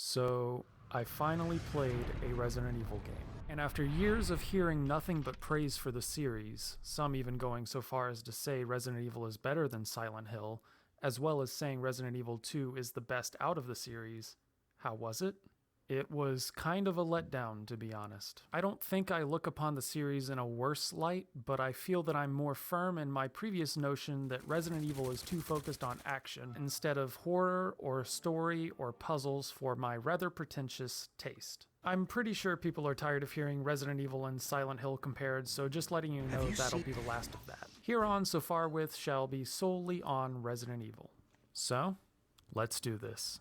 So, I finally played a Resident Evil game. And after years of hearing nothing but praise for the series, some even going so far as to say Resident Evil is better than Silent Hill, as well as saying Resident Evil 2 is the best out of the series, how was it? It was kind of a letdown, to be honest. I don't think I look upon the series in a worse light, but I feel that I'm more firm in my previous notion that Resident Evil is too focused on action instead of horror or story or puzzles for my rather pretentious taste. I'm pretty sure people are tired of hearing Resident Evil and Silent Hill compared, so just letting you know that'll be the last of that. Here on So Far With shall be solely on Resident Evil. So, let's do this.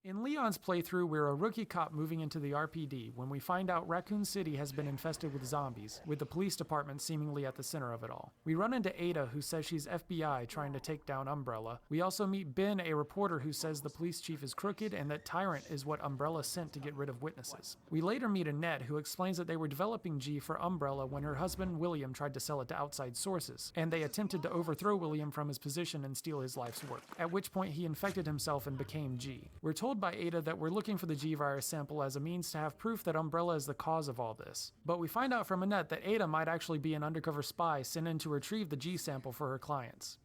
In Leon's playthrough, we're a rookie cop moving into the RPD when we find out Raccoon City has been infested with zombies, with the police department seemingly at the center of it all. We run into Ada, who says she's FBI trying to take down Umbrella. We also meet Ben, a reporter who says the police chief is crooked and that Tyrant is what Umbrella sent to get rid of witnesses. We later meet Annette, who explains that they were developing G for Umbrella when her husband William tried to sell it to outside sources, and they attempted to overthrow William from his position and steal his life's work, at which point he infected himself and became G. We're told by Ada that we're looking for the G-Virus sample as a means to have proof that Umbrella is the cause of all this. But we find out from Annette that Ada might actually be an undercover spy sent in to retrieve the G sample for her clients.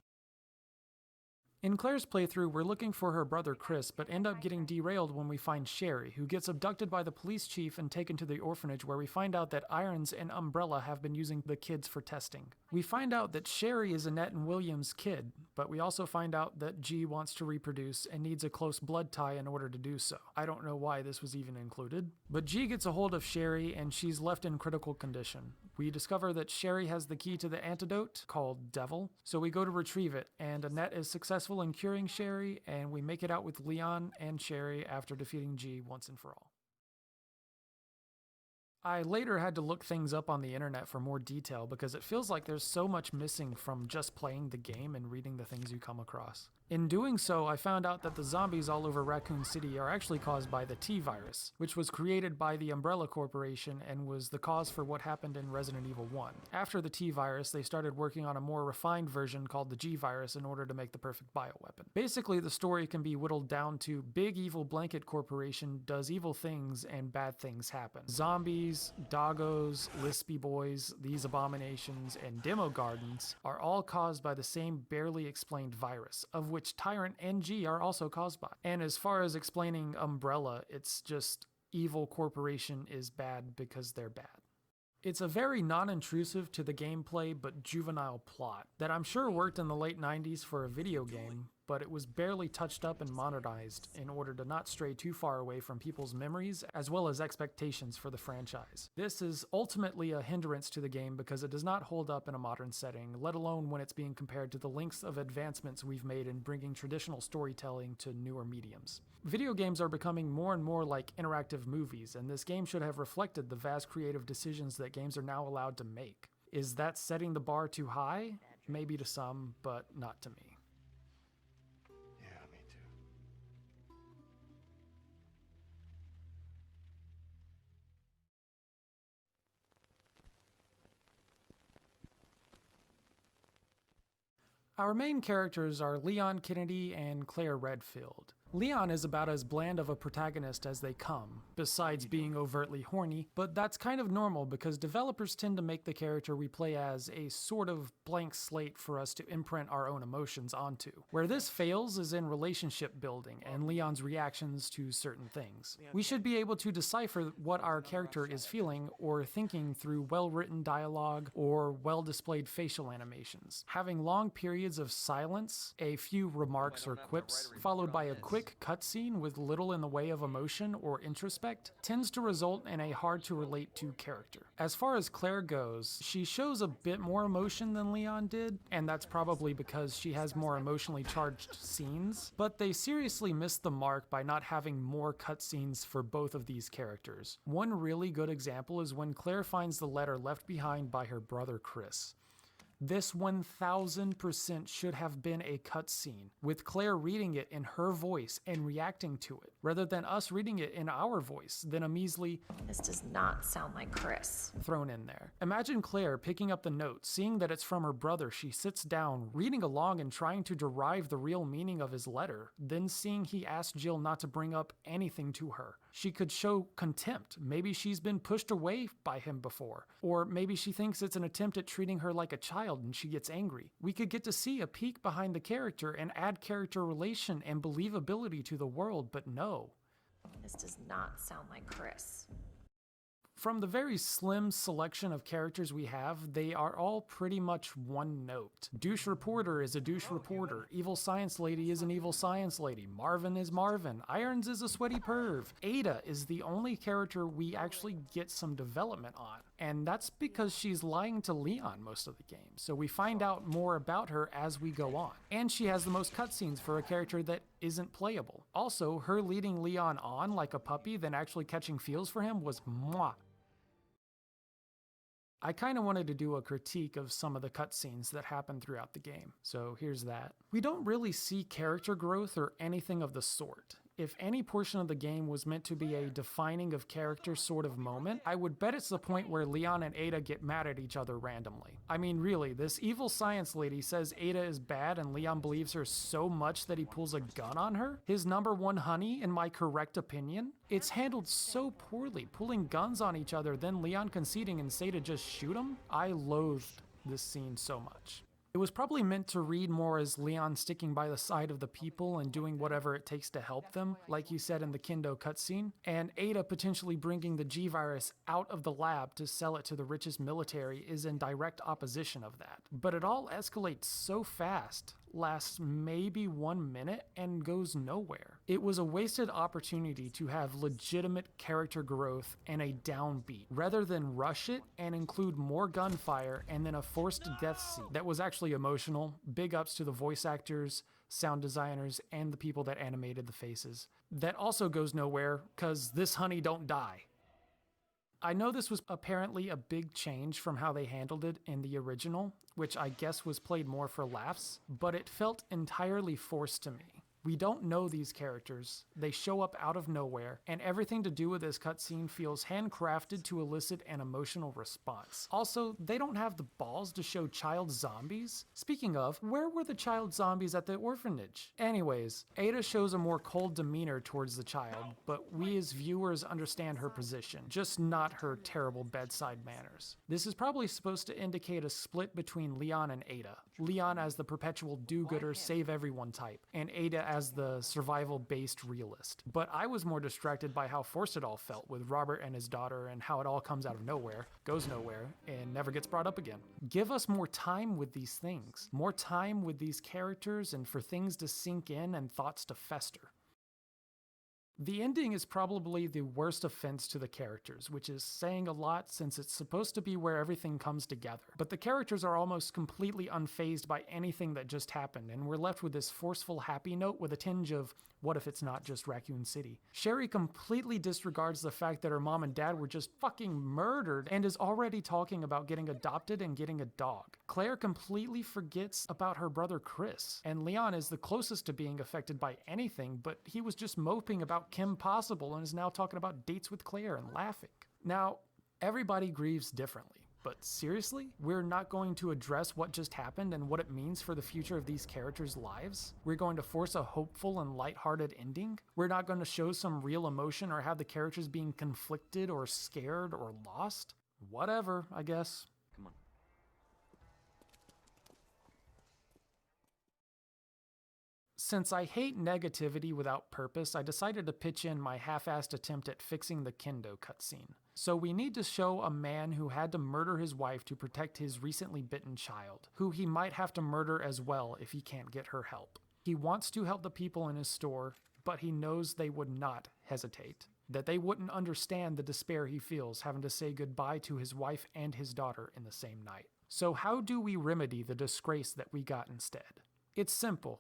In Claire's playthrough, we're looking for her brother Chris, but end up getting derailed when we find Sherry, who gets abducted by the police chief and taken to the orphanage where we find out that Irons and Umbrella have been using the kids for testing. We find out that Sherry is Annette and William's kid, but we also find out that G wants to reproduce and needs a close blood tie in order to do so. I don't know why this was even included. But G gets a hold of Sherry and she's left in critical condition. We discover that Sherry has the key to the antidote, called Devil, so we go to retrieve it, and Annette is successful in curing Sherry, and we make it out with Leon and Sherry after defeating G once and for all. I later had to look things up on the internet for more detail because it feels like there's so much missing from just playing the game and reading the things you come across. In doing so, I found out that the zombies all over Raccoon City are actually caused by the T-Virus, which was created by the Umbrella Corporation and was the cause for what happened in Resident Evil 1. After the T-Virus, they started working on a more refined version called the G-Virus in order to make the perfect bioweapon. Basically, the story can be whittled down to Big Evil Blanket Corporation does evil things and bad things happen. Zombies, doggos, lispy boys, these abominations, and demo gardens are all caused by the same barely explained virus, of which Tyrant and G are also caused by. And as far as explaining Umbrella, it's just evil corporation is bad because they're bad. It's a very non-intrusive to the gameplay but juvenile plot that I'm sure worked in the late 90s for a video game, but it was barely touched up and modernized in order to not stray too far away from people's memories as well as expectations for the franchise. This is ultimately a hindrance to the game because it does not hold up in a modern setting, let alone when it's being compared to the lengths of advancements we've made in bringing traditional storytelling to newer mediums. Video games are becoming more and more like interactive movies, and this game should have reflected the vast creative decisions that games are now allowed to make. Is that setting the bar too high? Maybe to some, but not to me. Yeah, me too. Our main characters are Leon Kennedy and Claire Redfield. Leon is about as bland of a protagonist as they come, besides being overtly horny, but that's kind of normal because developers tend to make the character we play as a sort of blank slate for us to imprint our own emotions onto. Where this fails is in relationship building and Leon's reactions to certain things. We should be able to decipher what our character is feeling or thinking through well-written dialogue or well-displayed facial animations. Having long periods of silence, a few remarks or quips, followed by a quick cutscene with little in the way of emotion or introspect tends to result in a hard-to-relate-to character. As far as Claire goes, she shows a bit more emotion than Leon did, and that's probably because she has more emotionally charged scenes, but they seriously missed the mark by not having more cutscenes for both of these characters. One really good example is when Claire finds the letter left behind by her brother Chris. This 1000% should have been a cutscene, with Claire reading it in her voice and reacting to it, rather than us reading it in our voice, then a measly This does not sound like Chris. thrown in there. Imagine Claire picking up the note, seeing that it's from her brother. She sits down, reading along and trying to derive the real meaning of his letter, then seeing he asked Jill not to bring up anything to her. She could show contempt. Maybe she's been pushed away by him before. Or maybe she thinks it's an attempt at treating her like a child and she gets angry. We could get to see a peek behind the character and add character relation and believability to the world, but no. This does not sound like Chris. From the very slim selection of characters we have, they are all pretty much one note. Douche reporter is a douche reporter. Evil science lady is an evil science lady. Marvin is Marvin. Irons is a sweaty perv. Ada is the only character we actually get some development on. And that's because she's lying to Leon most of the game, so we find out more about her as we go on. And she has the most cutscenes for a character that isn't playable. Also, her leading Leon on like a puppy, then actually catching feels for him was mwah. I kind of wanted to do a critique of some of the cutscenes that happen throughout the game, so here's that. We don't really see character growth or anything of the sort. If any portion of the game was meant to be a defining of character sort of moment, I would bet it's the point where Leon and Ada get mad at each other randomly. I mean, really, this evil science lady says Ada is bad and Leon believes her so much that he pulls a gun on her? His number one honey, in my correct opinion? It's handled so poorly, pulling guns on each other, then Leon conceding and say to just shoot him? I loathed this scene so much. It was probably meant to read more as Leon sticking by the side of the people and doing whatever it takes to help them, like you said in the Kendo cutscene, and Ada potentially bringing the G-Virus out of the lab to sell it to the richest military is in direct opposition of that. But it all escalates so fast, lasts maybe 1 minute, and goes nowhere. It was a wasted opportunity to have legitimate character growth and a downbeat, rather than rush it and include more gunfire and then a forced death scene that was actually emotional. Big ups to the voice actors, sound designers, and the people that animated the faces. That also goes nowhere, cause this honey don't die. I know this was apparently a big change from how they handled it in the original, which I guess was played more for laughs, but it felt entirely forced to me. We don't know these characters, they show up out of nowhere, and everything to do with this cutscene feels handcrafted to elicit an emotional response. Also, they don't have the balls to show child zombies. Speaking of, where were the child zombies at the orphanage? Anyways, Ada shows a more cold demeanor towards the child, but we as viewers understand her position, just not her terrible bedside manners. This is probably supposed to indicate a split between Leon and Ada. Leon as the perpetual do-gooder, save-everyone type, and Ada as the survival-based realist. But I was more distracted by how forced it all felt with Robert and his daughter and how it all comes out of nowhere, goes nowhere, and never gets brought up again. Give us more time with these things, more time with these characters and for things to sink in and thoughts to fester. The ending is probably the worst offense to the characters, which is saying a lot since it's supposed to be where everything comes together. But the characters are almost completely unfazed by anything that just happened, and we're left with this forceful happy note with a tinge of, what if it's not just Raccoon City? Sherry completely disregards the fact that her mom and dad were just fucking murdered and is already talking about getting adopted and getting a dog. Claire completely forgets about her brother Chris, and Leon is the closest to being affected by anything, but he was just moping about Kim Possible and is now talking about dates with Claire and laughing. Now, everybody grieves differently. But seriously? We're not going to address what just happened and what it means for the future of these characters' lives? We're going to force a hopeful and lighthearted ending? We're not going to show some real emotion or have the characters being conflicted or scared or lost? Whatever, I guess. Come on. Since I hate negativity without purpose, I decided to pitch in my half-assed attempt at fixing the Kendo cutscene. So we need to show a man who had to murder his wife to protect his recently bitten child, who he might have to murder as well if he can't get her help. He wants to help the people in his store, but he knows they would not hesitate, that they wouldn't understand the despair he feels having to say goodbye to his wife and his daughter in the same night. So how do we remedy the disgrace that we got instead? It's simple.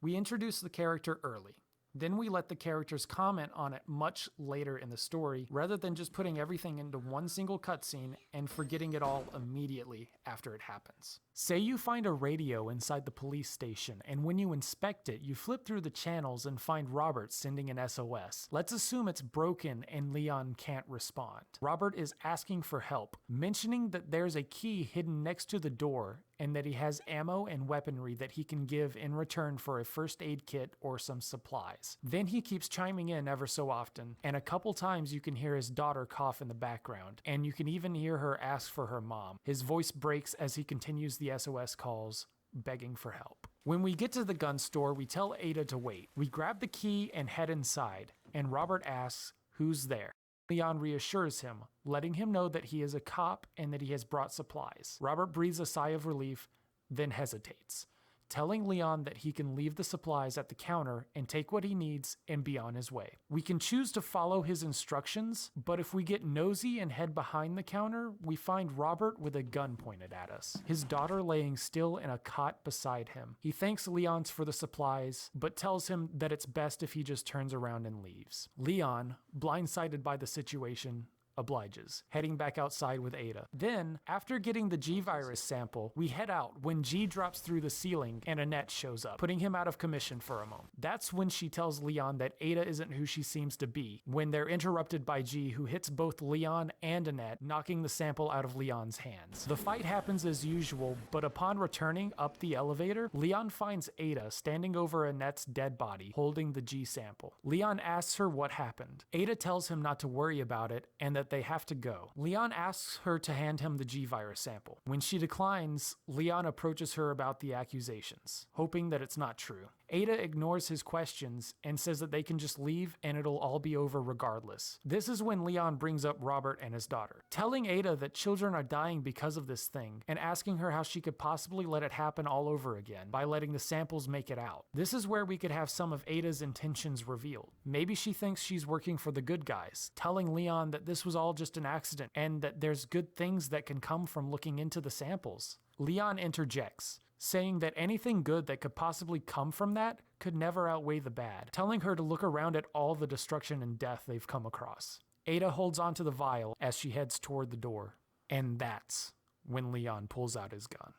We introduce the character early. Then we let the characters comment on it much later in the story, rather than just putting everything into one single cutscene and forgetting it all immediately after it happens. Say you find a radio inside the police station, and when you inspect it, you flip through the channels and find Robert sending an SOS. Let's assume it's broken and Leon can't respond. Robert is asking for help, mentioning that there's a key hidden next to the door and that he has ammo and weaponry that he can give in return for a first aid kit or some supplies. Then he keeps chiming in ever so often, and a couple times you can hear his daughter cough in the background, and you can even hear her ask for her mom. His voice breaks as he continues the SOS calls, begging for help. When we get to the gun store, we tell Ada to wait. We grab the key and head inside, and Robert asks, "Who's there?" Leon reassures him, letting him know that he is a cop and that he has brought supplies. Robert breathes a sigh of relief, then hesitates, telling Leon that he can leave the supplies at the counter and take what he needs and be on his way. We can choose to follow his instructions, but if we get nosy and head behind the counter, we find Robert with a gun pointed at us, his daughter laying still in a cot beside him. He thanks Leon's for the supplies, but tells him that it's best if he just turns around and leaves. Leon, blindsided by the situation, obliges, heading back outside with Ada. Then, after getting the G-Virus sample, we head out when G drops through the ceiling and Annette shows up, putting him out of commission for a moment. That's when she tells Leon that Ada isn't who she seems to be, when they're interrupted by G, who hits both Leon and Annette, knocking the sample out of Leon's hands. The fight happens as usual, but upon returning up the elevator, Leon finds Ada standing over Annette's dead body, holding the G sample. Leon asks her what happened. Ada tells him not to worry about it, and that they have to go. Leon asks her to hand him the G-Virus sample. When she declines, Leon approaches her about the accusations, hoping that it's not true. Ada ignores his questions and says that they can just leave and it'll all be over regardless. This is when Leon brings up Robert and his daughter, telling Ada that children are dying because of this thing and asking her how she could possibly let it happen all over again by letting the samples make it out. This is where we could have some of Ada's intentions revealed. Maybe she thinks she's working for the good guys, telling Leon that this was all just an accident and that there's good things that can come from looking into the samples. Leon interjects, saying that anything good that could possibly come from that could never outweigh the bad, telling her to look around at all the destruction and death they've come across. Ada holds onto the vial as she heads toward the door, and that's when Leon pulls out his gun.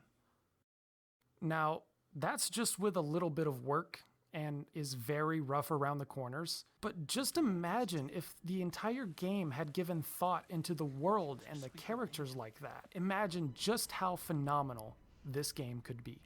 Now, that's just with a little bit of work and is very rough around the corners, but just imagine if the entire game had given thought into the world and the characters like that. Imagine just how phenomenal this game could be.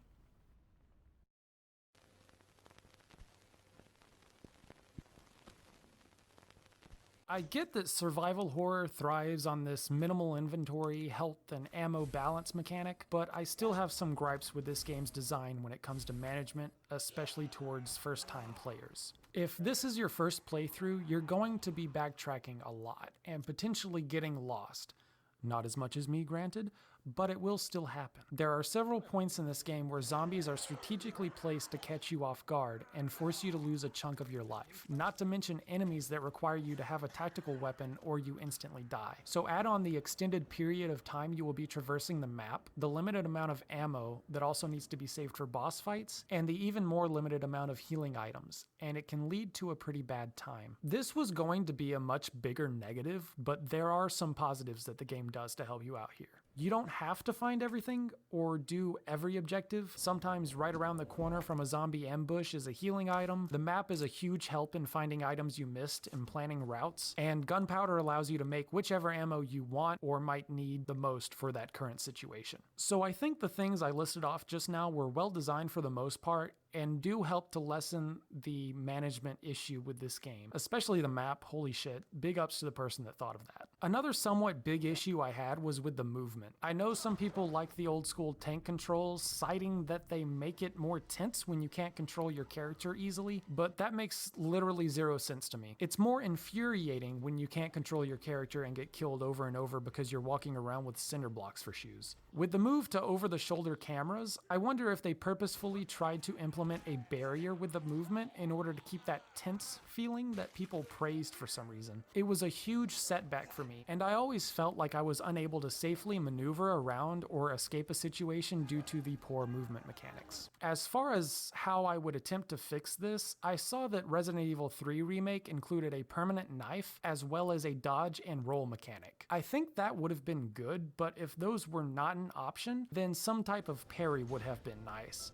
I get that survival horror thrives on this minimal inventory, health, and ammo balance mechanic, but I still have some gripes with this game's design when it comes to management, especially towards first-time players. If this is your first playthrough, you're going to be backtracking a lot and potentially getting lost. Not as much as me, granted, but it will still happen. There are several points in this game where zombies are strategically placed to catch you off guard and force you to lose a chunk of your life, not to mention enemies that require you to have a tactical weapon or you instantly die. So add on the extended period of time you will be traversing the map, the limited amount of ammo that also needs to be saved for boss fights, and the even more limited amount of healing items, and it can lead to a pretty bad time. This was going to be a much bigger negative, but there are some positives that the game does to help you out here. You don't have to find everything or do every objective. Sometimes right around the corner from a zombie ambush is a healing item. The map is a huge help in finding items you missed and planning routes. And gunpowder allows you to make whichever ammo you want or might need the most for that current situation. So I think the things I listed off just now were well designed for the most part and do help to lessen the management issue with this game, especially the map. Holy shit, big ups to the person that thought of that. Another somewhat big issue I had was with the movement. I know some people like the old school tank controls, citing that they make it more tense when you can't control your character easily, but that makes literally zero sense to me. It's more infuriating when you can't control your character and get killed over and over because you're walking around with cinder blocks for shoes. With the move to over-the-shoulder cameras, I wonder if they purposefully tried to implement implement a barrier with the movement in order to keep that tense feeling that people praised for some reason. It was a huge setback for me, and I always felt like I was unable to safely maneuver around or escape a situation due to the poor movement mechanics. As far as how I would attempt to fix this, I saw that Resident Evil 3 Remake included a permanent knife as well as a dodge and roll mechanic. I think that would have been good, but if those were not an option, then some type of parry would have been nice.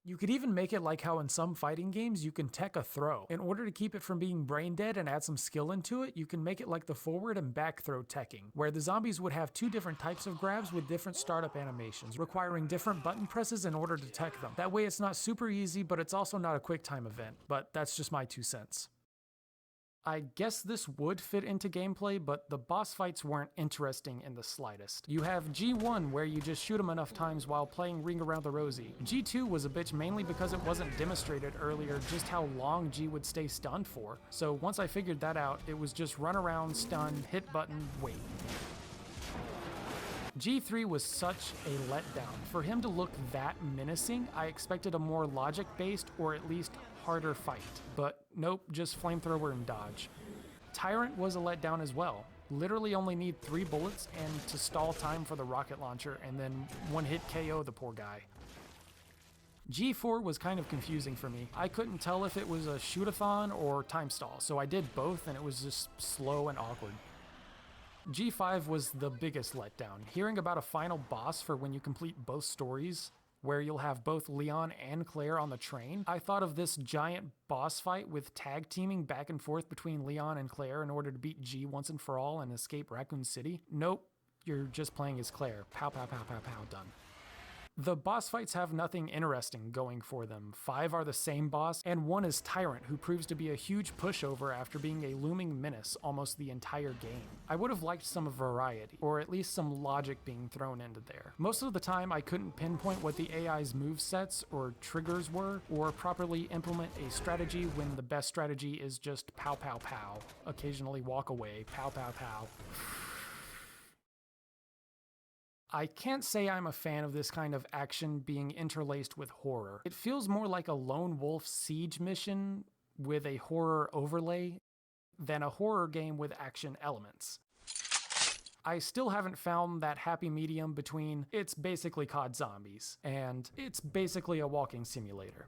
You could even make it like how in some fighting games you can tech a throw. In order to keep it from being brain dead and add some skill into it, you can make it like the forward and back throw teching, where the zombies would have two different types of grabs with different startup animations, requiring different button presses in order to tech them. That way it's not super easy, but it's also not a quick time event. But that's just my 2 cents. I guess this would fit into gameplay, but the boss fights weren't interesting in the slightest. You have G1, where you just shoot them enough times while playing Ring Around the Rosie. G2 was a bitch mainly because it wasn't demonstrated earlier just how long G would stay stunned for. So once I figured that out, it was just run around, stun, hit button, wait. G3 was such a letdown. For him to look that menacing, I expected a more logic-based or at least harder fight. But nope, just flamethrower and dodge. Tyrant was a letdown as well. Literally only need 3 bullets and to stall time for the rocket launcher and then one hit KO the poor guy. G4 was kind of confusing for me. I couldn't tell if it was a shoot-a-thon or time stall, so I did both and it was just slow and awkward. G5 was the biggest letdown. Hearing about a final boss for when you complete both stories, where you'll have both Leon and Claire on the train, I thought of this giant boss fight with tag teaming back and forth between Leon and Claire in order to beat G once and for all and escape Raccoon City. Nope, you're just playing as Claire. Pow, pow, pow, pow, pow, done. The boss fights have nothing interesting going for them. 5 are the same boss, and 1 is Tyrant, who proves to be a huge pushover after being a looming menace almost the entire game. I would have liked some variety, or at least some logic being thrown into there. Most of the time, I couldn't pinpoint what the AI's movesets or triggers were, or properly implement a strategy when the best strategy is just pow pow pow, occasionally walk away, pow pow pow. I can't say I'm a fan of this kind of action being interlaced with horror. It feels more like a lone wolf siege mission with a horror overlay than a horror game with action elements. I still haven't found that happy medium between it's basically COD Zombies and it's basically a walking simulator.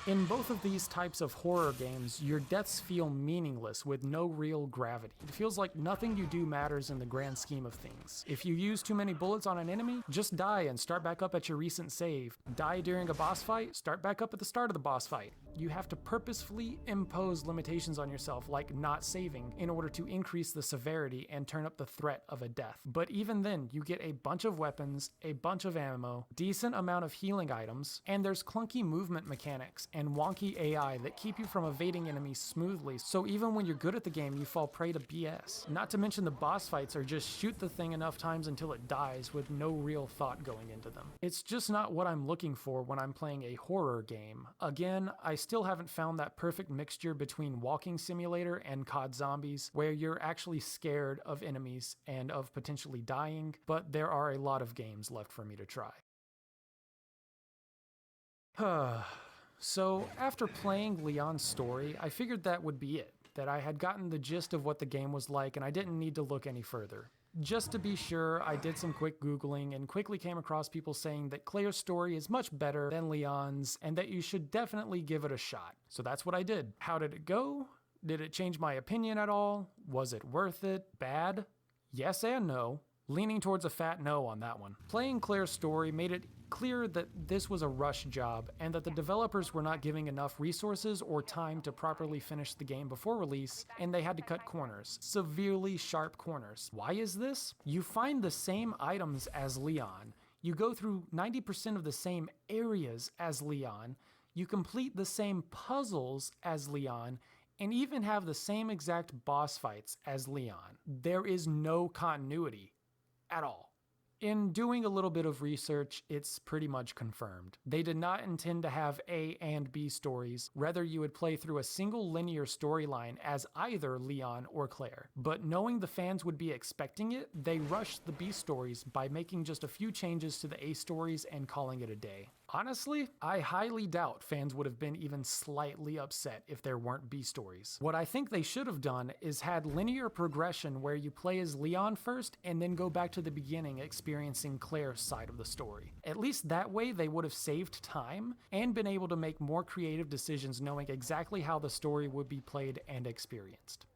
In both of these types of horror games, your deaths feel meaningless with no real gravity. It feels like nothing you do matters in the grand scheme of things. If you use too many bullets on an enemy, just die and start back up at your recent save. Die during a boss fight, start back up at the start of the boss fight. You have to purposefully impose limitations on yourself, like not saving, in order to increase the severity and turn up the threat of a death. But even then, you get a bunch of weapons, a bunch of ammo, decent amount of healing items, and there's clunky movement mechanics and wonky AI that keep you from evading enemies smoothly, so even when you're good at the game, you fall prey to BS. Not to mention the boss fights are just shoot the thing enough times until it dies with no real thought going into them. It's just not what I'm looking for when I'm playing a horror game. Again, I still haven't found that perfect mixture between walking simulator and COD Zombies, where you're actually scared of enemies and of potentially dying, but there are a lot of games left for me to try. So, after playing Leon's story, I figured that would be it, that I had gotten the gist of what the game was like and I didn't need to look any further. Just to be sure, I did some quick Googling and quickly came across people saying that Claire's story is much better than Leon's and that you should definitely give it a shot. So that's what I did. How did it go? Did it change my opinion at all? Was it worth it? Bad? Yes and no. Leaning towards a fat no on that one. Playing Claire's story made it clear that this was a rush job and that the developers were not giving enough resources or time to properly finish the game before release, and they had to cut corners, severely sharp corners. Why is this? You find the same items as Leon, you go through 90% of the same areas as Leon, you complete the same puzzles as Leon, and even have the same exact boss fights as Leon. There is no continuity at all. In doing a little bit of research, it's pretty much confirmed. They did not intend to have A and B stories, rather you would play through a single linear storyline as either Leon or Claire. But knowing the fans would be expecting it, they rushed the B stories by making just a few changes to the A stories and calling it a day. Honestly, I highly doubt fans would have been even slightly upset if there weren't B-stories. What I think they should have done is had linear progression where you play as Leon first and then go back to the beginning experiencing Claire's side of the story. At least that way they would have saved time and been able to make more creative decisions knowing exactly how the story would be played and experienced.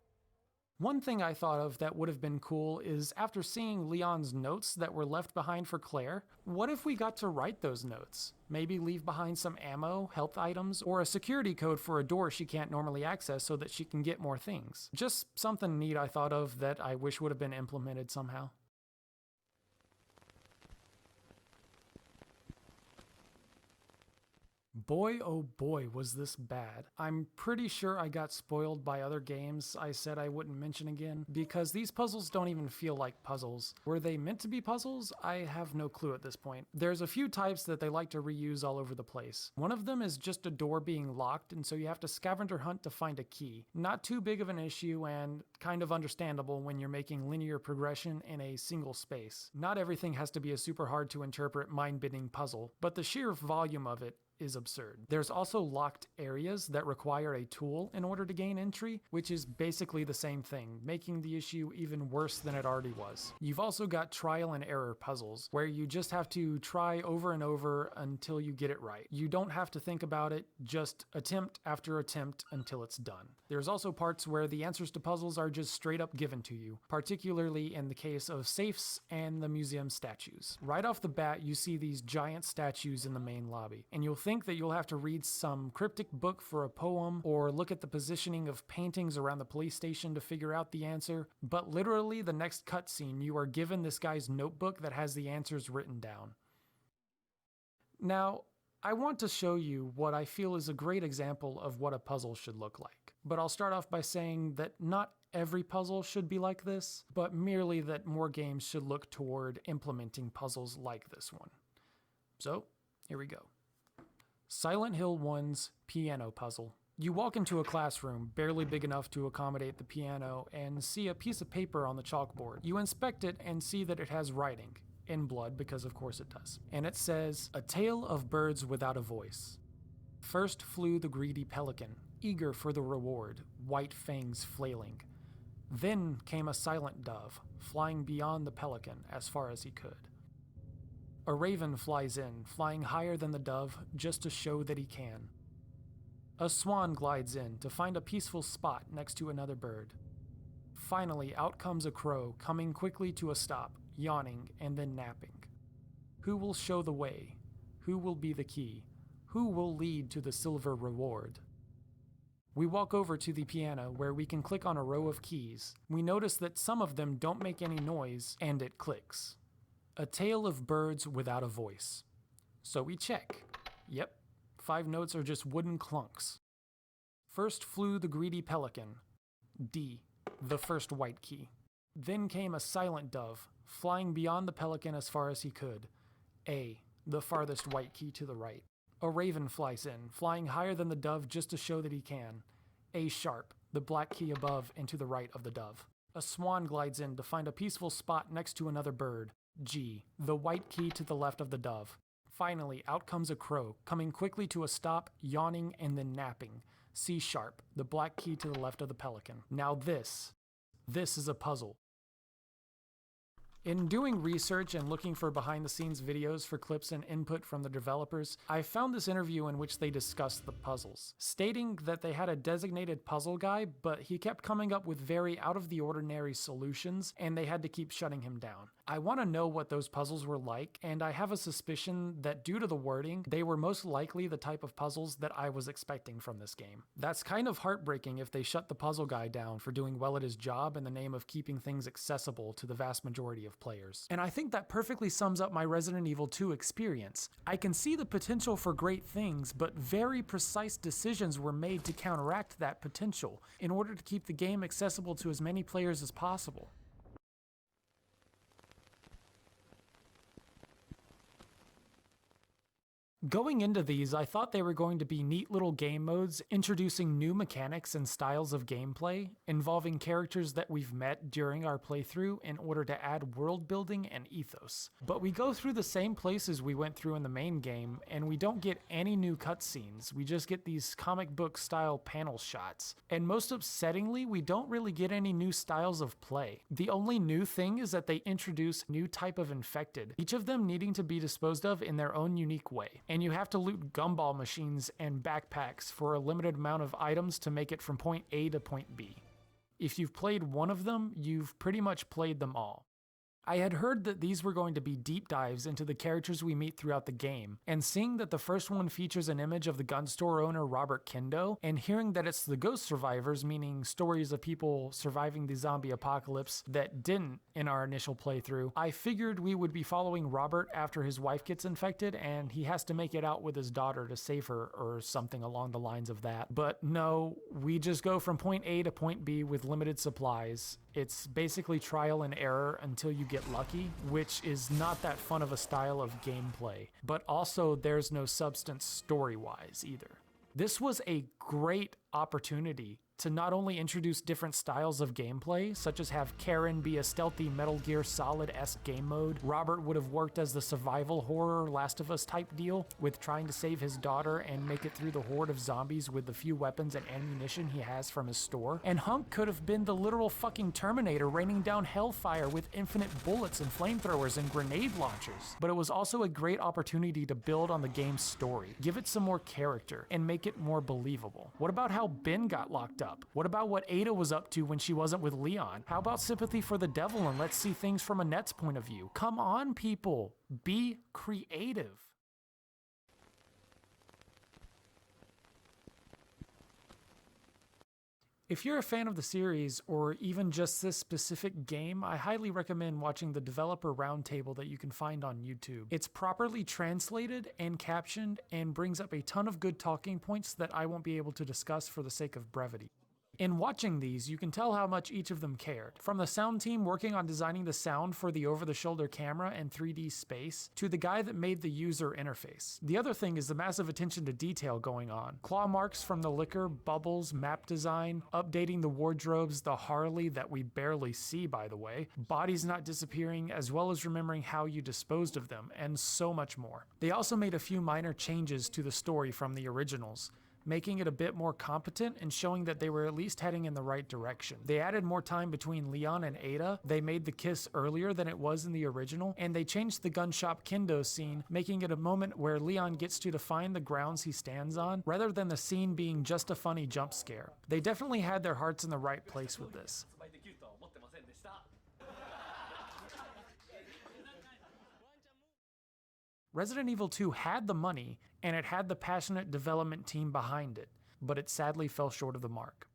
One thing I thought of that would have been cool is after seeing Leon's notes that were left behind for Claire, what if we got to write those notes? Maybe leave behind some ammo, health items, or a security code for a door she can't normally access so that she can get more things. Just something neat I thought of that I wish would have been implemented somehow. Boy, oh boy, was this bad. I'm pretty sure I got spoiled by other games I said I wouldn't mention again, because these puzzles don't even feel like puzzles. Were they meant to be puzzles? I have no clue at this point. There's a few types that they like to reuse all over the place. One of them is just a door being locked, and so you have to scavenger hunt to find a key. Not too big of an issue and kind of understandable when you're making linear progression in a single space. Not everything has to be a super hard to interpret mind-bending puzzle, but the sheer volume of it is absurd. There's also locked areas that require a tool in order to gain entry, which is basically the same thing, making the issue even worse than it already was. You've also got trial and error puzzles, where you just have to try over and over until you get it right. You don't have to think about it, just attempt after attempt until it's done. There's also parts where the answers to puzzles are just straight up given to you, particularly in the case of safes and the museum statues. Right off the bat, you see these giant statues in the main lobby, and you'll think that you'll have to read some cryptic book for a poem or look at the positioning of paintings around the police station to figure out the answer, but literally the next cutscene you are given this guy's notebook that has the answers written down. Now, I want to show you what I feel is a great example of what a puzzle should look like, but I'll start off by saying that not every puzzle should be like this, but merely that more games should look toward implementing puzzles like this one. So, here we go. Silent Hill 1's Piano Puzzle. You walk into a classroom, barely big enough to accommodate the piano, and see a piece of paper on the chalkboard. You inspect it and see that it has writing, in blood, because of course it does. And it says, "A tale of birds without a voice. First flew the greedy pelican, eager for the reward, white fangs flailing. Then came a silent dove, flying beyond the pelican as far as he could. A raven flies in, flying higher than the dove, just to show that he can. A swan glides in to find a peaceful spot next to another bird. Finally, out comes a crow, coming quickly to a stop, yawning and then napping. Who will show the way? Who will be the key? Who will lead to the silver reward?" We walk over to the piano where we can click on a row of keys. We notice that some of them don't make any noise, and it clicks. A tale of birds without a voice. So we check. Yep, 5 notes are just wooden clunks. First flew the greedy pelican. D, the first white key. Then came a silent dove, flying beyond the pelican as far as he could. A, the farthest white key to the right. A raven flies in, flying higher than the dove just to show that he can. A sharp, the black key above and to the right of the dove. A swan glides in to find a peaceful spot next to another bird. G, the white key to the left of the dove. Finally, out comes a crow, coming quickly to a stop, yawning and then napping. C sharp, the black key to the left of the pelican. Now this is a puzzle. In doing research and looking for behind-the-scenes videos for clips and input from the developers, I found this interview in which they discussed the puzzles, stating that they had a designated puzzle guy, but he kept coming up with very out-of-the-ordinary solutions, and they had to keep shutting him down. I want to know what those puzzles were like, and I have a suspicion that due to the wording, they were most likely the type of puzzles that I was expecting from this game. That's kind of heartbreaking if they shut the puzzle guy down for doing well at his job in the name of keeping things accessible to the vast majority of players. And I think that perfectly sums up my Resident Evil 2 experience. I can see the potential for great things, but very precise decisions were made to counteract that potential in order to keep the game accessible to as many players as possible. Going into these, I thought they were going to be neat little game modes introducing new mechanics and styles of gameplay involving characters that we've met during our playthrough in order to add world building and ethos. But we go through the same places we went through in the main game, and we don't get any new cutscenes. We just get these comic book style panel shots. And most upsettingly, we don't really get any new styles of play. The only new thing is that they introduce a new type of infected, each of them needing to be disposed of in their own unique way. And you have to loot gumball machines and backpacks for a limited amount of items to make it from point A to point B. If you've played one of them, you've pretty much played them all. I had heard that these were going to be deep dives into the characters we meet throughout the game, and seeing that the first one features an image of the gun store owner Robert Kendo, and hearing that it's the ghost survivors, meaning stories of people surviving the zombie apocalypse that didn't in our initial playthrough, I figured we would be following Robert after his wife gets infected and he has to make it out with his daughter to save her or something along the lines of that. But no, we just go from point A to point B with limited supplies. It's basically trial and error until you get lucky, which is not that fun of a style of gameplay, but also there's no substance story-wise either. This was a great opportunity to not only introduce different styles of gameplay, such as have Karen be a stealthy Metal Gear Solid-esque game mode, Robert would have worked as the survival horror Last of Us type deal, with trying to save his daughter and make it through the horde of zombies with the few weapons and ammunition he has from his store, and Hunk could have been the literal fucking Terminator raining down hellfire with infinite bullets and flamethrowers and grenade launchers. But it was also a great opportunity to build on the game's story, give it some more character, and make it more believable. What about how Ben got locked up? What about what Ada was up to when she wasn't with Leon? How about sympathy for the devil and let's see things from Annette's point of view? Come on, people. Be creative. If you're a fan of the series, or even just this specific game, I highly recommend watching the developer roundtable that you can find on YouTube. It's properly translated and captioned and brings up a ton of good talking points that I won't be able to discuss for the sake of brevity. In watching these, you can tell how much each of them cared. From the sound team working on designing the sound for the over-the-shoulder camera and 3D space, to the guy that made the user interface. The other thing is the massive attention to detail going on. Claw marks from the liquor, bubbles, map design, updating the wardrobes, the Harley that we barely see by the way, bodies not disappearing, as well as remembering how you disposed of them, and so much more. They also made a few minor changes to the story from the originals, making it a bit more competent and showing that they were at least heading in the right direction. They added more time between Leon and Ada, they made the kiss earlier than it was in the original, and they changed the gun shop Kendo scene, making it a moment where Leon gets to define the grounds he stands on, rather than the scene being just a funny jump scare. They definitely had their hearts in the right place with this. Resident Evil 2 had the money, and it had the passionate development team behind it, but it sadly fell short of the mark.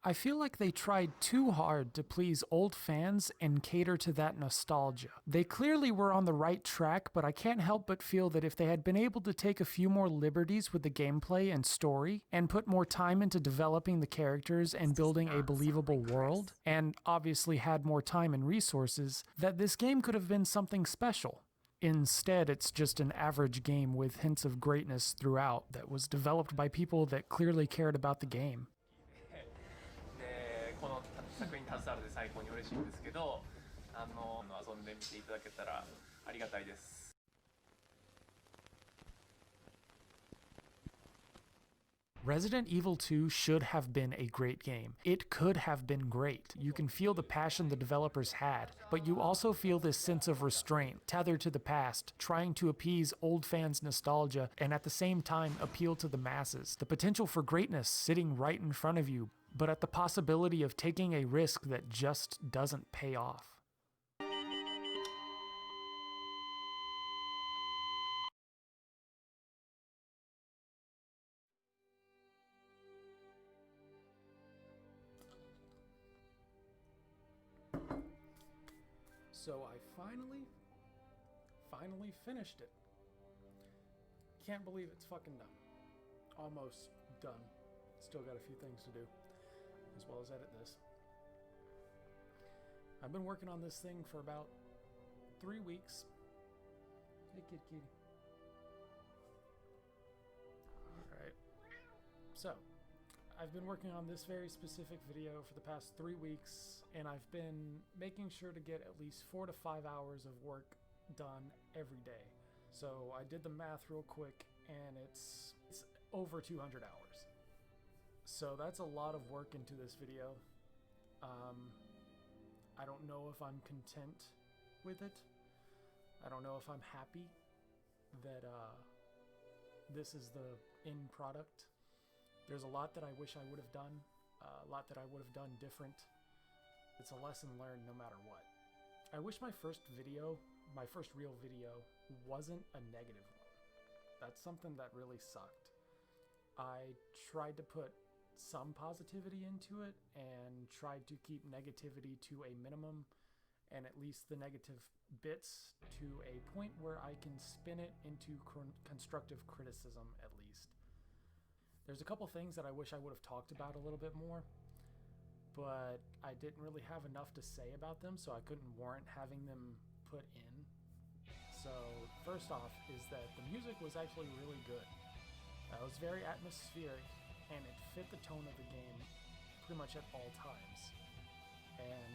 I feel like they tried too hard to please old fans and cater to that nostalgia. They clearly were on the right track, but I can't help but feel that if they had been able to take a few more liberties with the gameplay and story, and put more time into developing the characters and building a believable world, and obviously had more time and resources, that this game could have been something special. Instead, it's just an average game with hints of greatness throughout that was developed by people that clearly cared about the game. この作品に携わるで最高に嬉しいんですけど、遊んでみていただけたらありがたいです。Resident Evil 2 should have been a great game. It could have been great. You can feel the passion the developers had, but you also feel this sense of restraint, tethered to the past, trying to appease old fans' nostalgia and at the same time appeal to the masses. The potential for greatness sitting right in front of you, but at the possibility of taking a risk that just doesn't pay off. So I finally finished it. Can't believe it's fucking done. Almost done. Still got a few things to do, as well as edit this. I've been working on this thing for about 3 weeks. Hey, kitty. So, I've been working on this very specific video for the past 3 weeks, and I've been making sure to get at least 4 to 5 hours of work done every day. So I did the math real quick, and it's over 200 hours. So that's a lot of work into this video. I don't know if I'm content with it. I don't know if I'm happy that this is the end product. There's a lot that I wish I would have done, a lot that I would have done different. It's a lesson learned no matter what. I wish my first real video, wasn't a negative one. That's something that really sucked. I tried to put some positivity into it and tried to keep negativity to a minimum, and at least the negative bits to a point where I can spin it into constructive criticism at least. There's a couple things that I wish I would have talked about a little bit more, but I didn't really have enough to say about them, so I couldn't warrant having them put in. So first off is that the music was actually really good. It was very atmospheric, and it fit the tone of the game pretty much at all times. And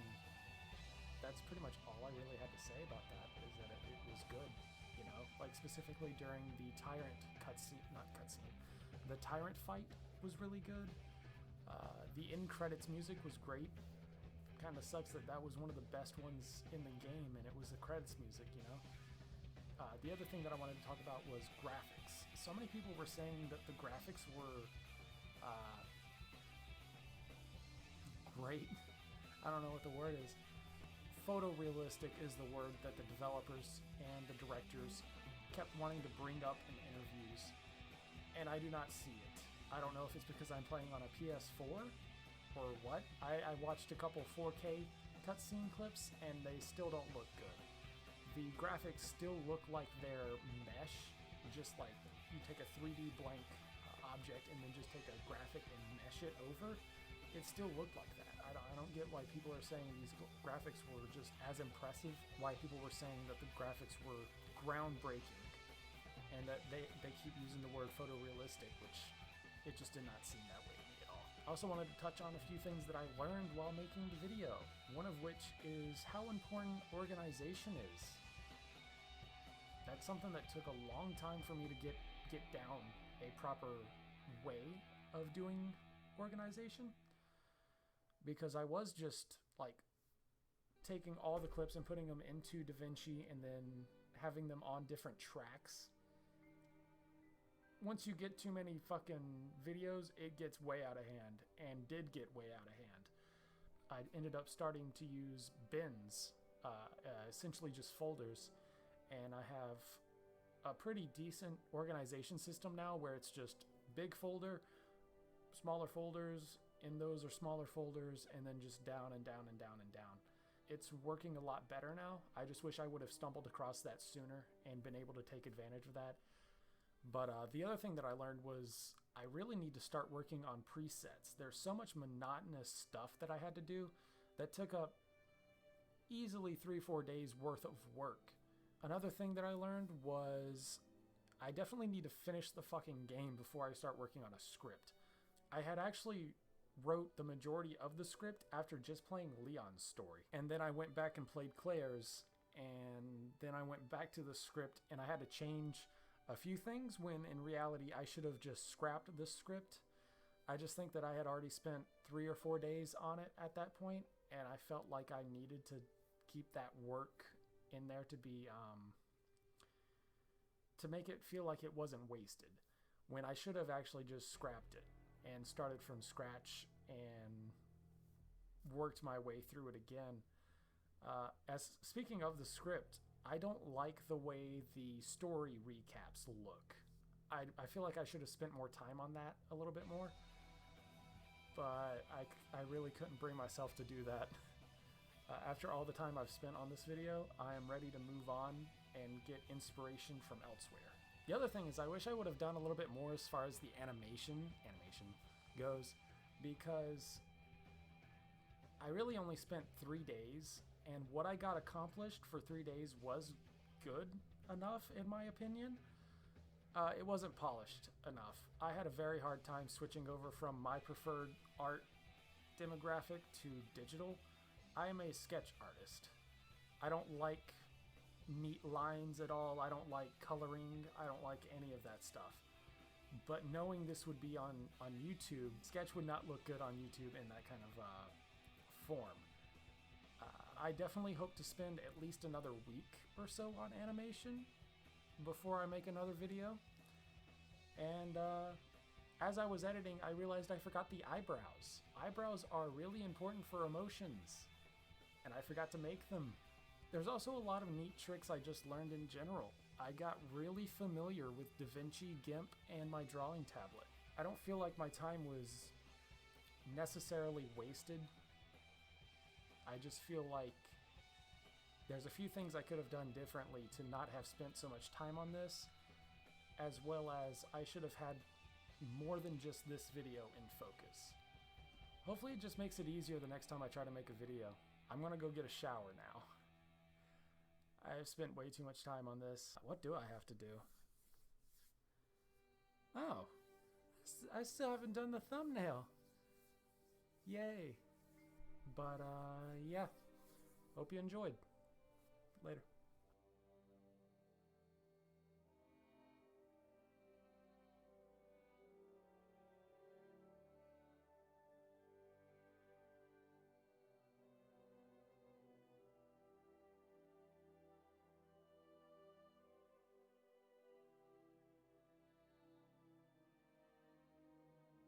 that's pretty much all I really had to say about that, is that it was good, you know? Like, specifically during the Tyrant the Tyrant fight was really good. The end credits music was great. Kind of sucks that that was one of the best ones in the game, and it was the credits music, you know? The other thing that I wanted to talk about was graphics. So many people were saying that the graphics were great. I don't know what the word is. Photorealistic is the word that the developers and the directors kept wanting to bring up in interviews, and I do not see it. I don't know if it's because I'm playing on a PS4 or what. I watched a couple 4K cutscene clips, and they still don't look good. The graphics still look like they're mesh, just like you take a 3D blank object and then just take a graphic and mesh it over. It still looked like that. I don't get why people are saying these graphics were just as impressive, why people were saying that the graphics were groundbreaking, and that they keep using the word photorealistic, which it just did not seem that way to me at all. I also wanted to touch on a few things that I learned while making the video, one of which is how important organization is. That's something that took a long time for me to get down a proper way of doing organization, because I was just like taking all the clips and putting them into DaVinci and then having them on different tracks. Once you get too many fucking videos, it gets way out of hand, and did get way out of hand. I ended up starting to use bins, essentially just folders, and I have a pretty decent organization system now where it's just big folder, smaller folders, and those are smaller folders, and then just down and down and down and down. It's working a lot better now. I just wish I would have stumbled across that sooner and been able to take advantage of that. But the other thing that I learned was I really need to start working on presets. There's so much monotonous stuff that I had to do that took up easily 3-4 days worth of work. Another thing that I learned was I definitely need to finish the fucking game before I start working on a script. I had actually wrote the majority of the script after just playing Leon's story, and then I went back and played Claire's, and then I went back to the script and I had to change a few things when in reality I should have just scrapped the script. I just think that I had already spent 3 or 4 days on it at that point, and I felt like I needed to keep that work in there to be to make it feel like it wasn't wasted, when I should have actually just scrapped it and started from scratch and worked my way through it again. As speaking of the script, I don't like the way the story recaps look. I feel like I should have spent more time on that a little bit more, but I really couldn't bring myself to do that. After all the time I've spent on this video, I am ready to move on and get inspiration from elsewhere. The other thing is I wish I would have done a little bit more as far as the animation goes, because I really only spent 3 days, and what I got accomplished for 3 days was good enough in my opinion. It wasn't polished enough. I had a very hard time switching over from my preferred art demographic to digital. I am a sketch artist. I don't like neat lines at all. I don't like coloring. I don't like any of that stuff. But knowing this would be on YouTube, sketch would not look good on YouTube in that kind of form. I definitely hope to spend at least another week or so on animation before I make another video. And as I was editing, I realized I forgot the eyebrows. Eyebrows are really important for emotions, and I forgot to make them. There's also a lot of neat tricks I just learned in general. I got really familiar with DaVinci, GIMP, and my drawing tablet. I don't feel like my time was necessarily wasted. I just feel like there's a few things I could have done differently to not have spent so much time on this, as well as I should have had more than just this video in focus. Hopefully it just makes it easier the next time I try to make a video. I'm gonna go get a shower now. I've spent way too much time on this. What do I have to do? Oh, I still haven't done the thumbnail. Yay. But yeah, hope you enjoyed. Later.